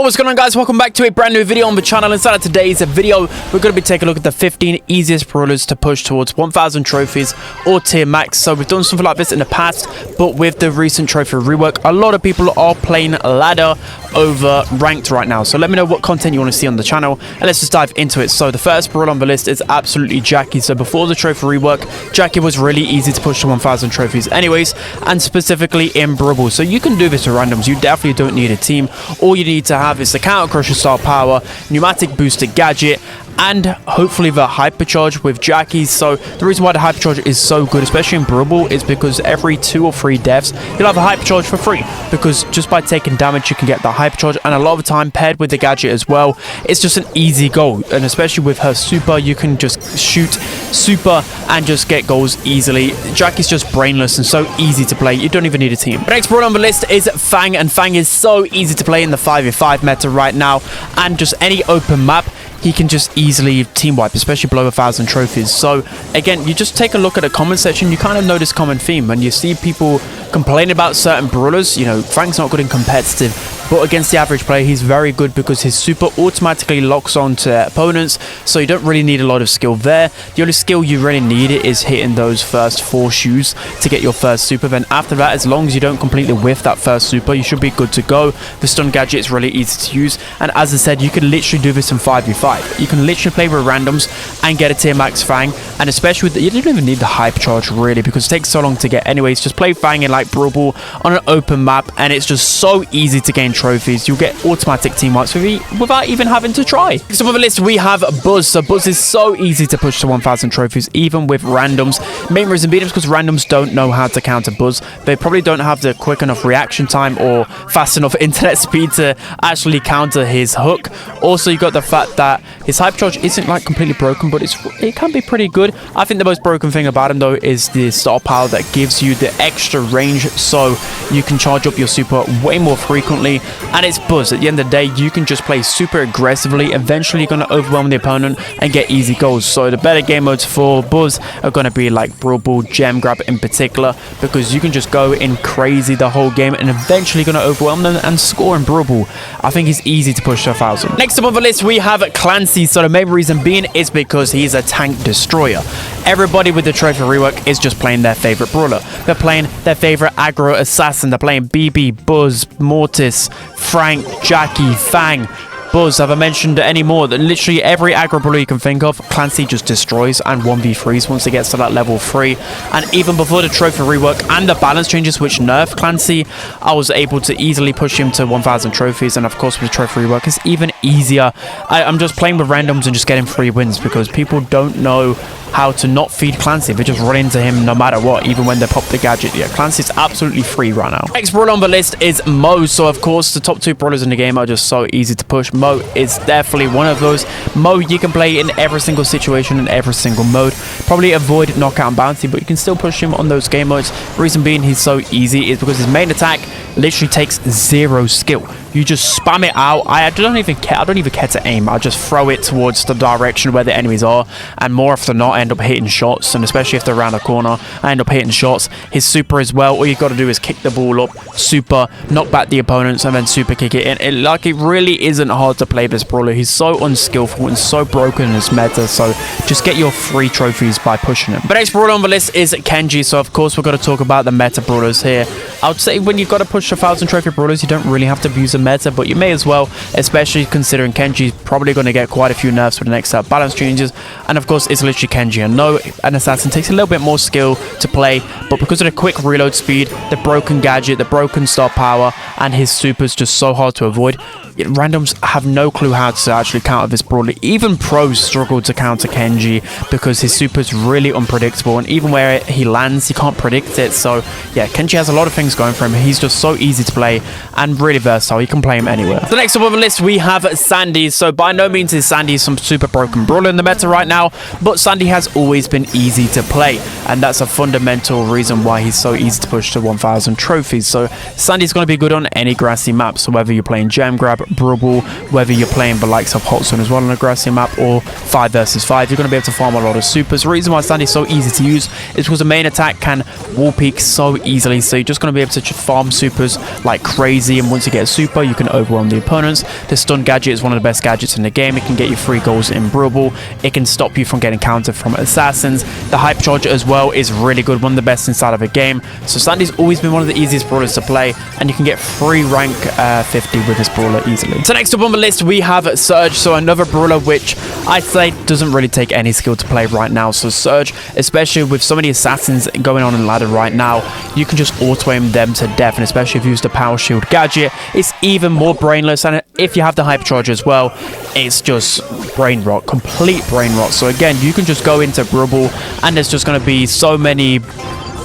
What's going on, guys? Welcome back to a brand new video on the channel. Inside of today's video, we're going to be taking a look at the 15 easiest brawlers to push towards 1000 trophies or tier max. So we've done something like this in the past, but with the recent trophy rework, a lot of people are playing ladder over ranked right now. So let me know what content you want to see on the channel, and let's just dive into it. So the first brawler on the list is absolutely Jackie. So before the trophy rework, Jackie was really easy to push to 1000 trophies anyways, and specifically in Brawl. So you can do this with randoms. You definitely don't need a team. All you need to have is the counter crusher style power, pneumatic boosted gadget, and hopefully the hypercharge with Jackie. So the reason why the hypercharge is so good, especially in Brawl, is because every 2 or 3 deaths you'll have a hypercharge for free, because just by taking damage you can get the hypercharge, and a lot of the time paired with the gadget as well, it's just an easy goal. And especially with her super, you can just shoot super and just get goals easily. Jackie's just brainless and so easy to play, you don't even need a team. The next brawler on the list is Fang, and Fang is so easy to play in the 5v5 meta right now, and just any open map he can just easily team wipe, especially below 1000 trophies. So again, you just take a look at the comment section, you kind of know this common theme. When you see people complaining about certain brawlers, you know, Fang's not good in competitive, but against the average player he's very good because his super automatically locks on to opponents, so you don't really need a lot of skill there. The only skill you really need is hitting those first 4 shoes to get your first super. Then after that, as long as you don't completely whiff that first super, you should be good to go. The stun gadget is really easy to use, and as I said, you can literally do this in 5v5. You can literally play with randoms and get a tier max Fang, and especially with you don't even need the hypercharge really, because it takes so long to get anyways. Just play Fang in like Brawl on an open map, and it's just so easy to gain trophies. You'll get automatic team wipes without even having to try. Next up on the list we have Buzz. So Buzz is so easy to push to 1000 trophies even with randoms. Main reason being is because randoms don't know how to counter Buzz. They probably don't have the quick enough reaction time or fast enough internet speed to actually counter his hook. Also, you got the fact that his hypercharge isn't like completely broken, but it can be pretty good. I think the most broken thing about him though is the star power that gives you the extra range, so you can charge up your super way more frequently. And it's Buzz. At the end of the day, you can just play super aggressively. Eventually you're going to overwhelm the opponent and get easy goals. So the better game modes for Buzz are going to be like Brawl, Gem Grab in particular, because you can just go in crazy the whole game and eventually going to overwhelm them and score in Brawl. I think he's easy to push to 1000. Next up on the list we have Clancy. So the main reason being is because he's a tank destroyer. Everybody with the trophy rework is just playing their favorite brawler. They're playing their favorite aggro assassin. They're playing BB, Buzz, Mortis, Frank, Jackie, Fang. Buzz, have I mentioned any more? That literally every aggro brawler you can think of, Clancy just destroys and 1v3s once it gets to that level 3. And even before the trophy rework and the balance changes which nerfed Clancy, I was able to easily push him to 1000 trophies. And of course with the trophy rework, it's even easier. I'm just playing with randoms and just getting free wins because people don't know how to not feed Clancy. They just run into him no matter what, even when they pop the gadget. Yeah, Clancy's absolutely free right now. Next brawler on the list is Mo. So of course the top 2 brawlers in the game are just so easy to push. Mo is definitely one of those. Mo you can play in every single situation, in every single mode. Probably avoid knockout and bounty, but you can still push him on those game modes. Reason being he's so easy is because his main attack literally takes 0 skill. You just spam it out. I don't even care to aim. I just throw it towards the direction where the enemies are, and more often than not I end up hitting shots, and especially if they're around a corner I end up hitting shots. His super as well, all you got to do is kick the ball up, super, knock back the opponents, and then super kick it in. It really isn't hard to play this brawler. He's so unskillful and so broken in this meta, so just get your free trophies by pushing him. But next brawler on the list is Kenji. So of course we're going to talk about the meta brawlers here. I would say when you've got to push 1000 trophy brawlers, you don't really have to abuse a meta, but you may as well, especially considering Kenji's probably going to get quite a few nerfs for the next balance changes. And of course it's literally Kenji. I know an assassin takes a little bit more skill to play, but because of the quick reload speed, the broken gadget, the broken star power, and his super's just so hard to avoid, randoms have no clue how to actually counter this brawler. Even pros struggle to counter Kenji because his super's really unpredictable, and even where he lands you can't predict it. So yeah, Kenji has a lot of things going for him. He's just so easy to play and really versatile. You can play him anywhere. So next up on the list we have Sandy. So by no means is Sandy some super broken brawler in the meta right now, but Sandy has always been easy to play, and that's a fundamental reason why he's so easy to push to 1000 trophies. So Sandy's going to be good on any grassy map. So whether you're playing Gem Grab, Brawl, whether you're playing the likes of Hot Zone as well on a grassy map, or 5 versus 5, you're going to be able to farm a lot of supers. The reason why Sandy's so easy to use is because the main attack can wall peek so easily, so you're just going to be able to farm supers like crazy, and once you get a super, you can overwhelm the opponents. The stun gadget is one of the best gadgets in the game. It can get you 3 goals in Brawl. It can stop you from getting countered from assassins. The hype charge as well is really good, one of the best inside of a game. So Sandy's always been one of the easiest brawlers to play, and you can get free rank 50 with this brawler easily. So next up on the list we have Serge, so another brawler which I'd say doesn't really take any skill to play right now. So Serge, especially with so many assassins going on in ladder right now, you can just auto-aim them to death, and especially if you use the power shield gadget, it's even more brainless. And if you have the hype charge as well, it's just brain rot, complete brain rot. So again, you can just go into Brawl, and there's just going to be so many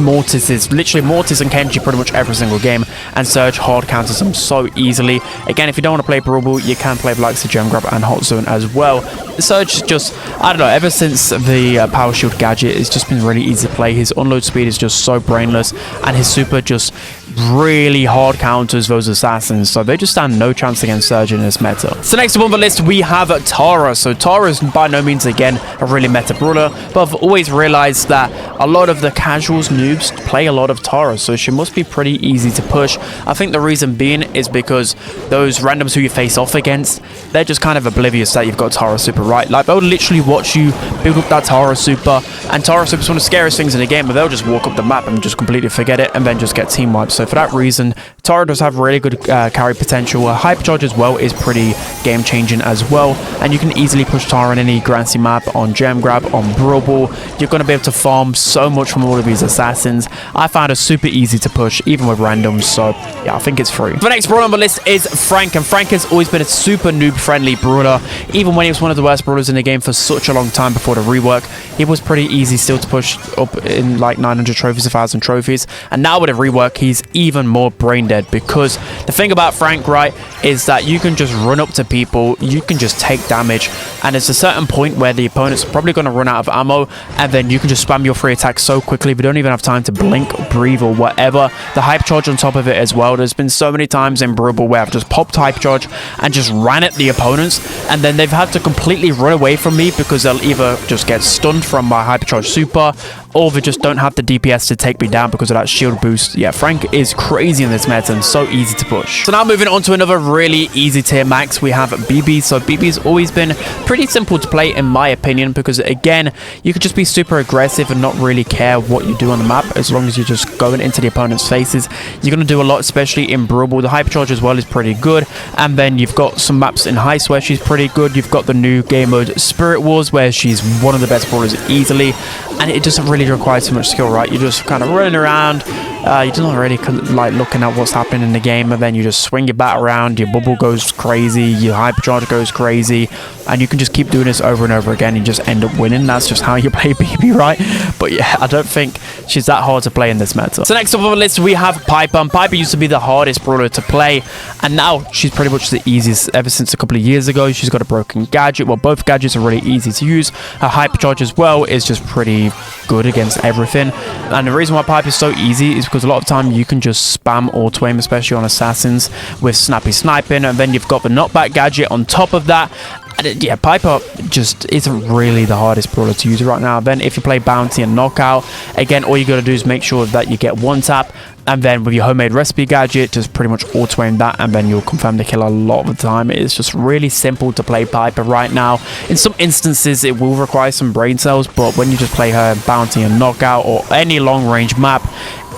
Mortises, literally Mortis and Kenji pretty much every single game, and Serge hard counters them so easily. Again, if you don't want to play Brawl, you can play the likes of Gem Grab and Hot Zone as well. Serge just, I don't know, ever since the power shield gadget, it's just been really easy to play. His unload speed is just so brainless, and his super just really hard counters those assassins, so they just stand no chance against Serge in this meta. So next up on the list we have Tara. So Tara is by no means again a really meta brawler, but I've always realized that a lot of the casuals, noobs, play a lot of Tara, so she must be pretty easy to push. I think the reason being is because those randoms who you face off against, they're just kind of oblivious that you've got Tara super, right? Like they'll literally watch you build up that Tara super, and Tara super is one of the scariest things in the game, but they'll just walk up the map and just completely forget it and then just get team wiped. So for that reason, Tara does have really good carry potential. Her hype charge as well is pretty game changing as well, and you can easily push Tara on any grassy map, on Gem Grab, on Brawl. You're going to be able to farm so much from all of these assassins. I found her super easy to push even with randoms, so yeah, I think it's free. The next brawler on the list is Frank, and Frank has always been a super noob friendly brawler. Even when he was one of the worst brawlers in the game for such a long time before the rework, he was pretty easy still to push up in like 900 trophies, 1,000 trophies, and now with a rework he's even more brain dead, because the thing about Frank, right, is that you can just run up to people, you can just take damage, and there's a certain point where the opponent's probably going to run out of ammo, and then you can just spam your free attack so quickly we don't even have time to blink, breathe, or whatever. The hype charge on top of it as well. There's been so many times in Brawl where I've just popped hype charge and just ran at the opponents, and then they've had to completely run away from me because they'll either just get stunned from my hyper charge super, or they just don't have the DPS to take me down because of that shield boost. Yeah, Frank is crazy in this meta and so easy to push. So now moving on to another really easy tier max, we have BB. So BB's always been pretty simple to play in my opinion, because again, you could just be super aggressive and not really care what you do on the map as long as you're just going into the opponent's faces. You're going to do a lot, especially in Brawl. The hyper charge as well is pretty good, and then you've got some maps in Heist where she's pretty good. You've got the new game mode Spirit Wars where she's one of the best brawlers easily, and it doesn't really require too much skill, right? You're just kind of running around, you're not really like looking at what's happening in the game, and then you just swing your bat around, your bubble goes crazy, your hypercharge goes crazy, and you can just keep doing this over and over again and just end up winning. That's just how you play BB, right? But yeah, I don't think she's that hard to play in this meta. So next up on the list we have Piper, and Piper used to be the hardest brawler to play, and now she's pretty much the easiest ever since a couple of years ago. She's got a broken gadget. Well, both gadgets are really easy to use. Her hypercharge as well is just pretty good against everything, and the reason why Piper is so easy is because a lot of time you can just spam auto aim, especially on assassins with snappy sniping, and then you've got the knockback gadget on top of that. And yeah, Piper just isn't really the hardest brawler to use right now. Then if you play bounty and knockout, again, all you got to do is make sure that you get one tap, and then with your homemade recipe gadget, just pretty much auto aim that, and then you'll confirm the kill a lot of the time. It's just really simple to play Piper right now. In some instances it will require some brain cells, but when you just play her bounty and knockout or any long range map,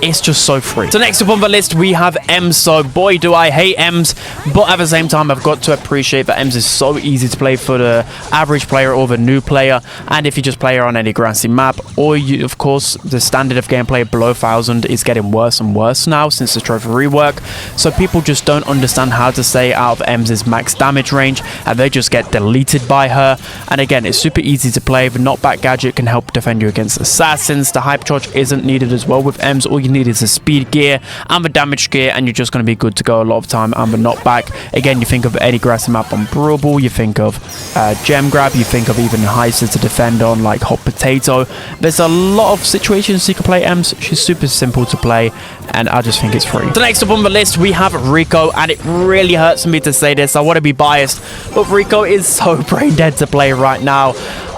it's just so free. So next up on the list we have Ems. So boy do I hate Ems, but at the same time I've got to appreciate that Ems is so easy to play for the average player or the new player, and if you just play her on any grassy map, or you, of course, the standard of gameplay below 1000 is getting worse and worse now since the trophy rework, so people just don't understand how to stay out of Ems's max damage range, and they just get deleted by her. And again, it's super easy to play. The knockback gadget can help defend you against assassins. The hype charge isn't needed as well with Ems. All you need is the speed gear and the damage gear, and you're just going to be good to go a lot of time. And the knockback, again, you think of any grassy map on Brawl, you think of gem grab, you think of even heists to defend on, like hot potato. There's a lot of situations you can play Ems. She's super simple to play, and I just think it's free. So next up on the list, we have Rico, and it really hurts me to say this. I want to be biased, but Rico is so brain dead to play right now.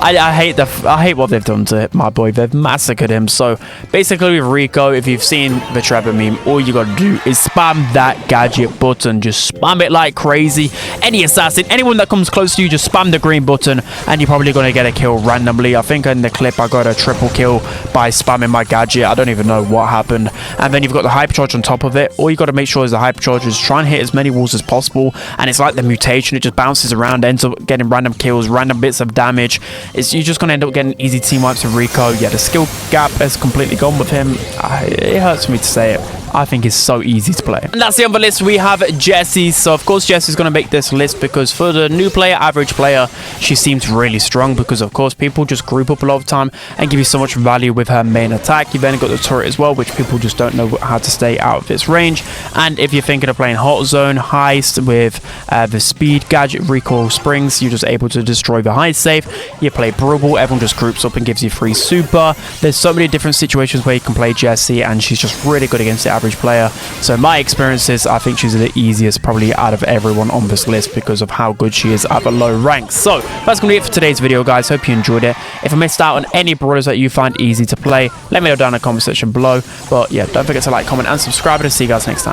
I hate what they've done to my boy. They've massacred him. So basically with Rico, if you've seen the Trevor meme, all you got to do is spam that gadget button. Just spam it like crazy. Any assassin, anyone that comes close to you, just spam the green button and you're probably going to get a kill randomly. I think in the clip I got a triple kill by spamming my gadget. I don't even know what happened. And then you've got the hypercharge on top of it. All you got to make sure is the hypercharge is try and hit as many walls as possible. And it's like the mutation. It just bounces around, ends up getting random kills, random bits of damage. You're just going to end up getting easy team wipes with Rico. Yeah, the skill gap has completely gone with him. It hurts me to say it. I think it's so easy to play. And that's the other list. We have Jessie. So of course Jessie's going to make this list because for the new player, average player, she seems really strong because of course people just group up a lot of time and give you so much value with her main attack. You've then got the turret as well, which people just don't know how to stay out of its range. And if you're thinking of playing hot zone heist with the speed gadget recoil springs, you're just able to destroy the heist safe. You play Brawl, everyone just groups up and gives you free super. There's so many different situations where you can play Jessie, and she's just really good against the average player. So my experiences, I think she's the easiest probably out of everyone on this list because of how good she is at the low ranks. So that's going to be it for today's video, guys. Hope you enjoyed it. If I missed out on any brawlers that you find easy to play, let me know down in the comment section below. But yeah, don't forget to like, comment and subscribe, and I'll see you guys next time.